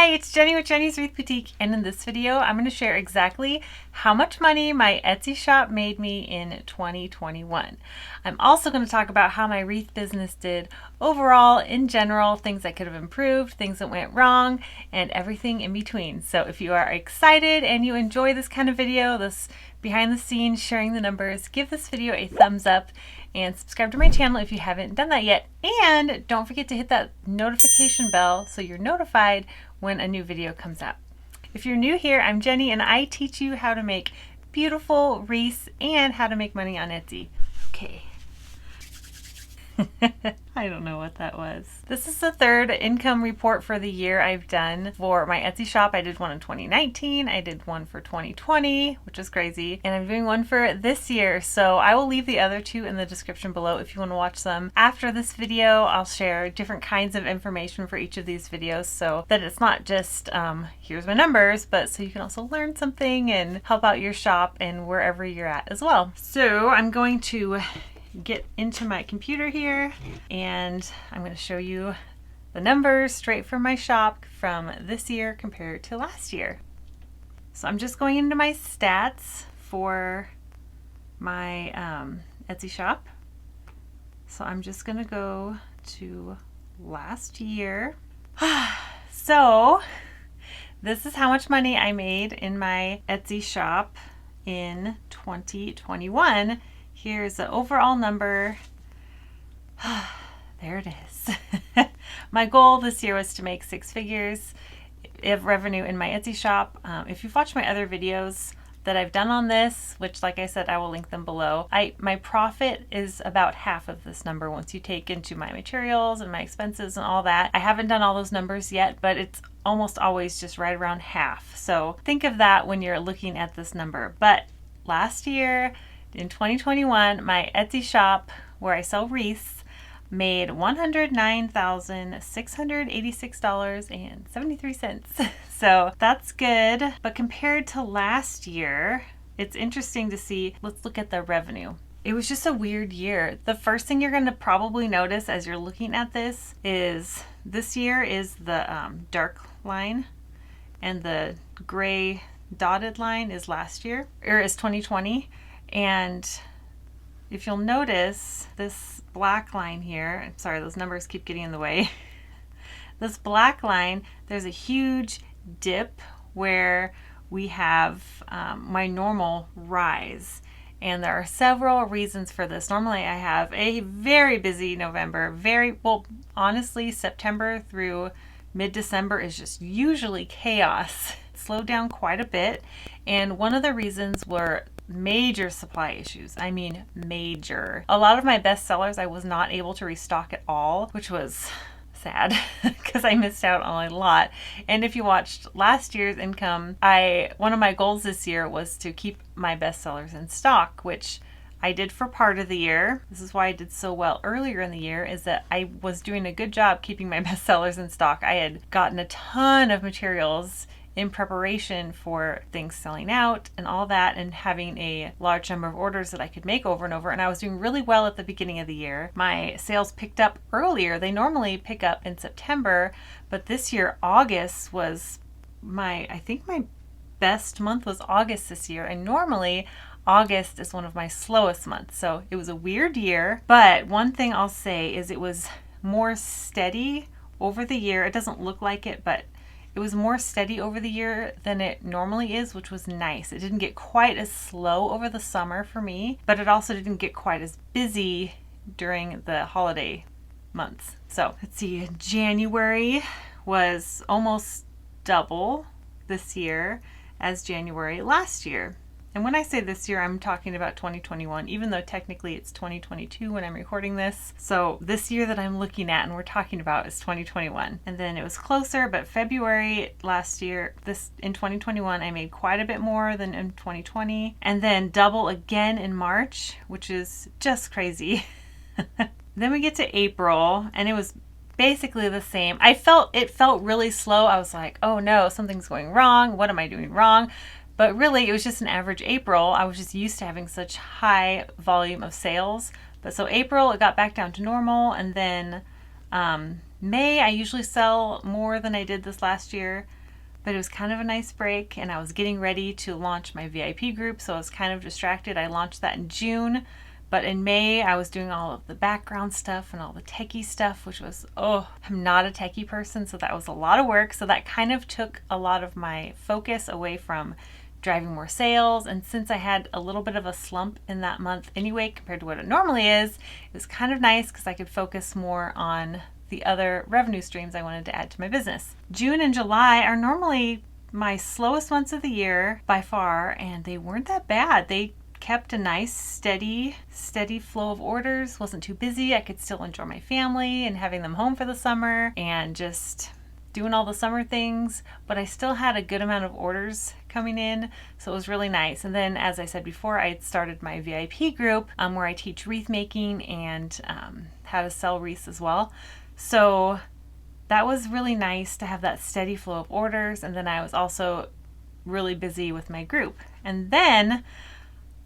Hi, it's Jenny with Jenny's Wreath Boutique, and in this video I'm going to share exactly how much money my Etsy shop made me in 2021. I'm also going to talk about how my wreath business did overall, in general, things that could have improved, things that went wrong, and everything in between. So if you are excited and you enjoy this kind of video, this behind the scenes, sharing the numbers, give this video a thumbs up and subscribe to my channel if you haven't done that yet. And don't forget to hit that notification bell so you're notified when a new video comes out. If you're new here, I'm Jenny and I teach you how to make beautiful wreaths and how to make money on Etsy. Okay. I don't know what that was. This is the third income report for the year I've done for my Etsy shop. I did one in 2019, I did one for 2020, which is crazy, and I'm doing one for this year. So I will leave the other two in the description below if you want to watch them. After this video, I'll share different kinds of information for each of these videos so that it's not just here's my numbers, but so you can also learn something and help out your shop and wherever you're at as well. So I'm going to get into my computer here and I'm going to show you the numbers straight from my shop from this year compared to last year. So I'm just going into my stats for my Etsy shop. So I'm just going to go to last year. So this is how much money I made in my Etsy shop in 2021. Here's the overall number. There it is. My goal this year was to make 6 figures of revenue in my Etsy shop. If you've watched my other videos that I've done on this, which like I said, I will link them below, my profit is about half of this number once you take into my materials and my expenses and all that. I haven't done all those numbers yet, but it's almost always just right around half. So think of that when you're looking at this number. But last year, in 2021, my Etsy shop, where I sell wreaths, made $109,686.73. So that's good. But compared to last year, it's interesting to see. Let's look at the revenue. It was just a weird year. The first thing you're going to probably notice as you're looking at this year is the dark line, and the gray dotted line is last year, or is 2020. And if you'll notice this black line here, sorry, those numbers keep getting in the way. This black line, there's a huge dip where we have my normal rise. And there are several reasons for this. Normally I have a very busy November, honestly, September through mid-December is just usually chaos. It slowed down quite a bit. And one of the reasons were major supply issues. I mean, major. A lot of my best sellers I was not able to restock at all, which was sad because I missed out on a lot. And if you watched last year's income, one of my goals this year was to keep my best sellers in stock, which I did for part of the year. This is why I did so well earlier in the year, is that I was doing a good job keeping my best sellers in stock. I had gotten a ton of materials in preparation for things selling out and all that, and having a large number of orders that I could make over and over. And I was doing really well at the beginning of the year. My sales picked up earlier. They normally pick up in September, but this year August was I think my best month was August this year. And normally August is one of my slowest months. So it was a weird year, but one thing I'll say is it was more steady over the year. It doesn't look like it, but it was more steady over the year than it normally is, which was nice. It didn't get quite as slow over the summer for me, but it also didn't get quite as busy during the holiday months. So let's see, January was almost double this year as January last year. And when I say this year, I'm talking about 2021, even though technically it's 2022 when I'm recording this. So this year that I'm looking at and we're talking about is 2021. And then it was closer, but February last year, in 2021, I made quite a bit more than in 2020. And then double again in March, which is just crazy. Then we get to April and it was basically the same. It felt really slow. I was like, oh no, something's going wrong. What am I doing wrong? But really, it was just an average April. I was just used to having such high volume of sales. But so April, it got back down to normal. And then May, I usually sell more than I did this last year, but it was kind of a nice break, and I was getting ready to launch my VIP group, so I was kind of distracted. I launched that in June, but in May I was doing all of the background stuff and all the techie stuff, which was, oh, I'm not a techie person, so that was a lot of work. So that kind of took a lot of my focus away from driving more sales. And since I had a little bit of a slump in that month anyway compared to what it normally is, it was kind of nice because I could focus more on the other revenue streams I wanted to add to my business. June and July are normally my slowest months of the year by far, and they weren't that bad. They kept a nice steady flow of orders. Wasn't too busy. I could still enjoy my family and having them home for the summer and just doing all the summer things, but I still had a good amount of orders coming in, so it was really nice. And then, as I said before, I had started my VIP group where I teach wreath making and how to sell wreaths as well. So that was really nice to have that steady flow of orders. And then I was also really busy with my group. And then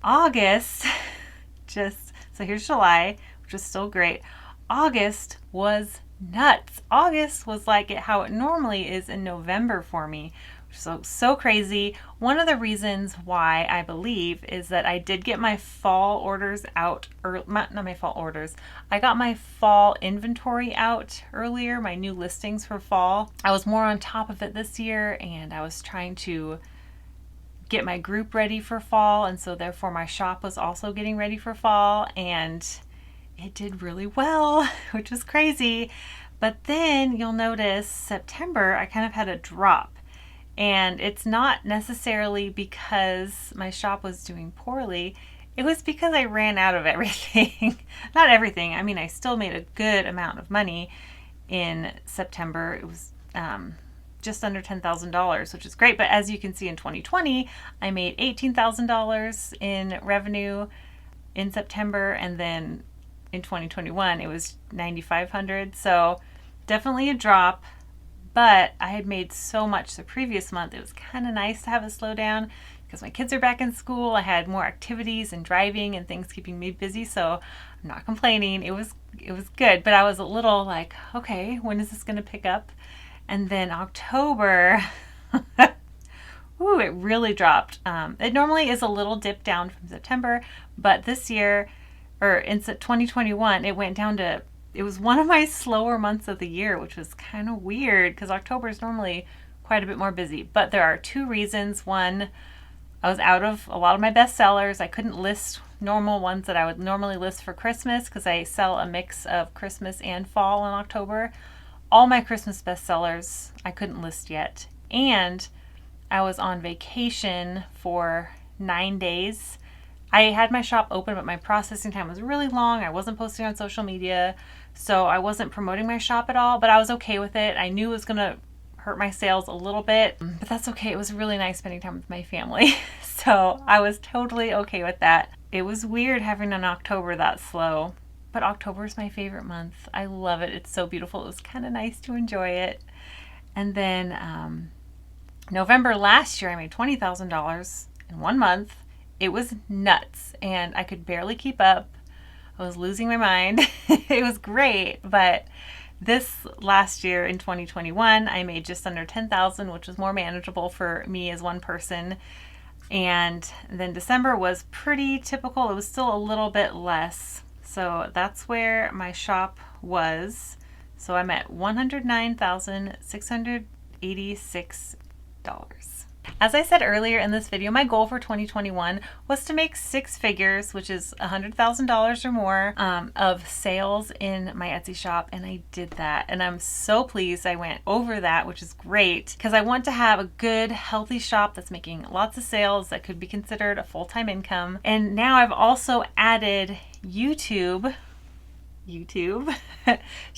August, so here's July, which was still great. August was nuts. August was like how it normally is in November for me. So crazy. One of the reasons why I believe is that I did get my fall orders out, or not my fall orders. I got my fall inventory out earlier, my new listings for fall. I was more on top of it this year, and I was trying to get my group ready for fall, and so therefore my shop was also getting ready for fall, and it did really well, which was crazy. But then you'll notice September, I kind of had a drop. And it's not necessarily because my shop was doing poorly. It was because I ran out of everything. Not everything. I mean, I still made a good amount of money in September. It was just under $10,000, which is great. But as you can see in 2020, I made $18,000 in revenue in September, and then in 2021 it was $9,500. So definitely a drop, but I had made so much the previous month. It was kind of nice to have a slow down because my kids are back in school. I had more activities and driving and things keeping me busy, so I'm not complaining. It was good, but I was a little like, okay, when is this going to pick up? And then October, ooh, it really dropped. It normally is a little dip down from September, but this year, or in 2021, it went down to, it was one of my slower months of the year, which was kind of weird because October is normally quite a bit more busy. But there are two reasons. One, I was out of a lot of my best sellers. I couldn't list normal ones that I would normally list for Christmas because I sell a mix of Christmas and fall in October. All my Christmas bestsellers I couldn't list yet. And I was on vacation for 9 days. I had my shop open, but my processing time was really long. I wasn't posting on social media, so I wasn't promoting my shop at all, but I was okay with it. I knew it was going to hurt my sales a little bit, but that's okay. It was really nice spending time with my family, so I was totally okay with that. It was weird having an October that slow, but October is my favorite month. I love it. It's so beautiful. It was kind of nice to enjoy it. And then November last year, I made $20,000 in 1 month. It was nuts, and I could barely keep up. I was losing my mind. It was great, but this last year in 2021, I made just under $10,000, which was more manageable for me as one person. And then December was pretty typical. It was still a little bit less. So that's where my shop was. So I'm at $109,686. As I said earlier in this video, my goal for 2021 was to make 6 figures, which is $100,000 or more of sales in my Etsy shop, and I did that. And I'm so pleased I went over that, which is great, because I want to have a good, healthy shop that's making lots of sales that could be considered a full-time income. And now I've also added YouTube to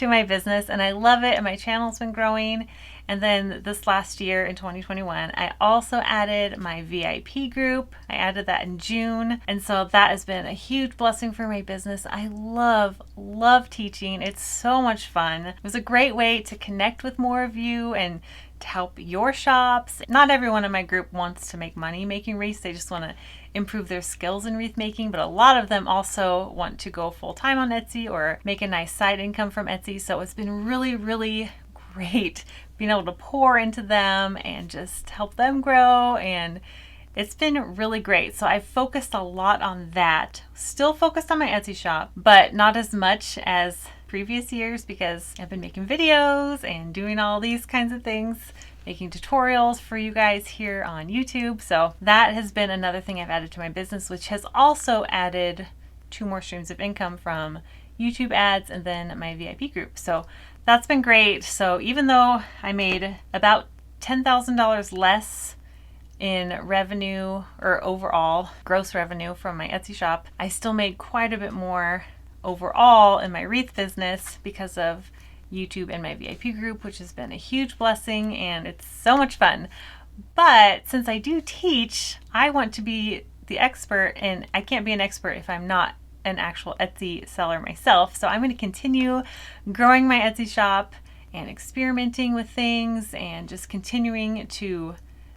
my business, and I love it, and my channel's been growing. And then this last year in 2021, I also added my VIP group. I added that in June. And so that has been a huge blessing for my business. I love teaching. It's so much fun. It was a great way to connect with more of you and to help your shops. Not everyone in my group wants to make money making wreaths. They just want to improve their skills in wreath making, but a lot of them also want to go full-time on Etsy or make a nice side income from Etsy. So it's been really, really great being able to pour into them and just help them grow, and it's been really great. So I focused a lot on that. Still focused on my Etsy shop, but not as much as previous years because I've been making videos and doing all these kinds of things, making tutorials for you guys here on YouTube. So that has been another thing I've added to my business, which has also added 2 more streams of income from YouTube ads and then my VIP group. So that's been great. So even though I made about $10,000 less in revenue or overall gross revenue from my Etsy shop, I still made quite a bit more overall in my wreath business because of YouTube and my VIP group, which has been a huge blessing and it's so much fun. But since I do teach, I want to be the expert, and I can't be an expert if I'm not an actual Etsy seller myself. So I'm going to continue growing my Etsy shop and experimenting with things and just continuing to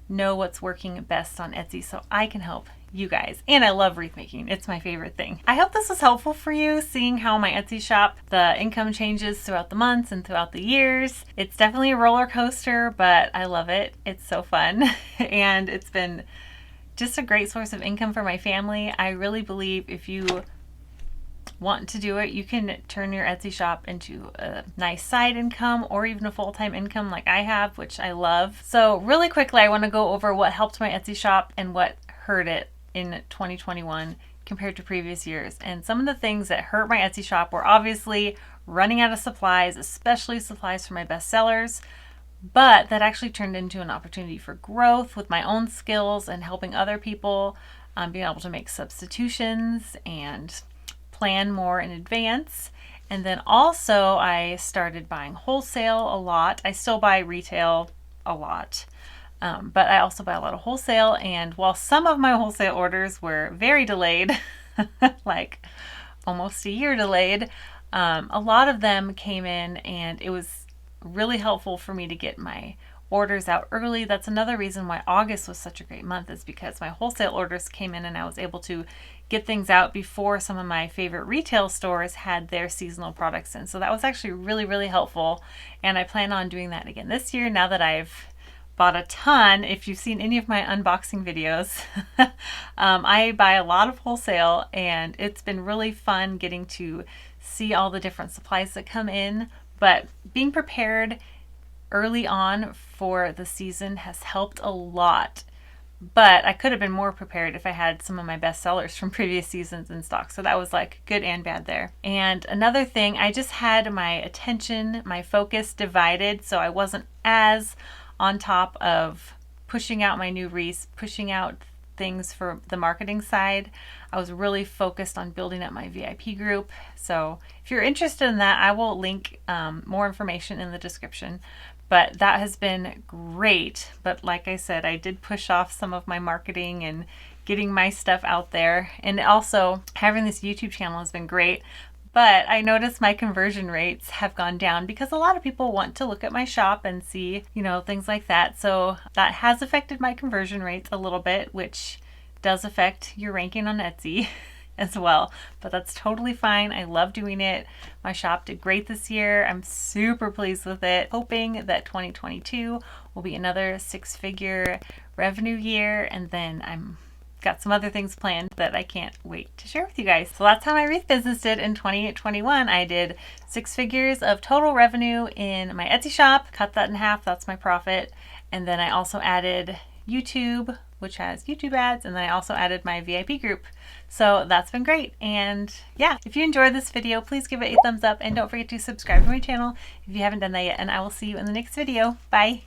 know what's working best on Etsy so I can help you guys. And I love wreath making. It's my favorite thing. I hope this was helpful for you, seeing how my Etsy shop, the income changes throughout the months and throughout the years. It's definitely a roller coaster, but I love it. It's so fun. And it's been just a great source of income for my family. I really believe if you want to do it, you can turn your Etsy shop into a nice side income or even a full-time income like I have, which I love. So really quickly, I want to go over what helped my Etsy shop and what hurt it in 2021 compared to previous years. And some of the things that hurt my Etsy shop were obviously running out of supplies, especially supplies for my best sellers, but that actually turned into an opportunity for growth with my own skills and helping other people, being able to make substitutions and plan more in advance. And then also I started buying wholesale a lot. I still buy retail a lot, but I also buy a lot of wholesale. And while some of my wholesale orders were very delayed, like almost a year delayed, a lot of them came in, and it was really helpful for me to get my orders out early. That's another reason why August was such a great month, is because my wholesale orders came in and I was able to get things out before some of my favorite retail stores had their seasonal products in. So that was actually really, really helpful. And I plan on doing that again this year now that I've bought a ton. If you've seen any of my unboxing videos, I buy a lot of wholesale, and it's been really fun getting to see all the different supplies that come in. But being prepared early on for the season has helped a lot. But I could have been more prepared if I had some of my best sellers from previous seasons in stock. So that was like good and bad there. And another thing, I just had my attention, my focus divided. So I wasn't as on top of pushing out my new wreaths, pushing out things for the marketing side. I was really focused on building up my VIP group. So if you're interested in that, I will link more information in the description. But that has been great. But like I said, I did push off some of my marketing and getting my stuff out there. And also having this YouTube channel has been great. But I noticed my conversion rates have gone down because a lot of people want to look at my shop and see, you know, things like that. So that has affected my conversion rates a little bit, which does affect your ranking on Etsy as well, but that's totally fine. I love doing it. My shop did great this year. I'm super pleased with it. Hoping that 2022 will be another 6-figure revenue year, and then I'm got some other things planned that I can't wait to share with you guys. So that's how my wreath business did in 2021. I did 6 figures of total revenue in my Etsy shop, cut that in half, that's my profit. And then I also added YouTube, which has YouTube ads, and then I also added my VIP group. So that's been great. And yeah, if you enjoyed this video, please give it a thumbs up, and don't forget to subscribe to my channel if you haven't done that yet, and I will see you in the next video. Bye.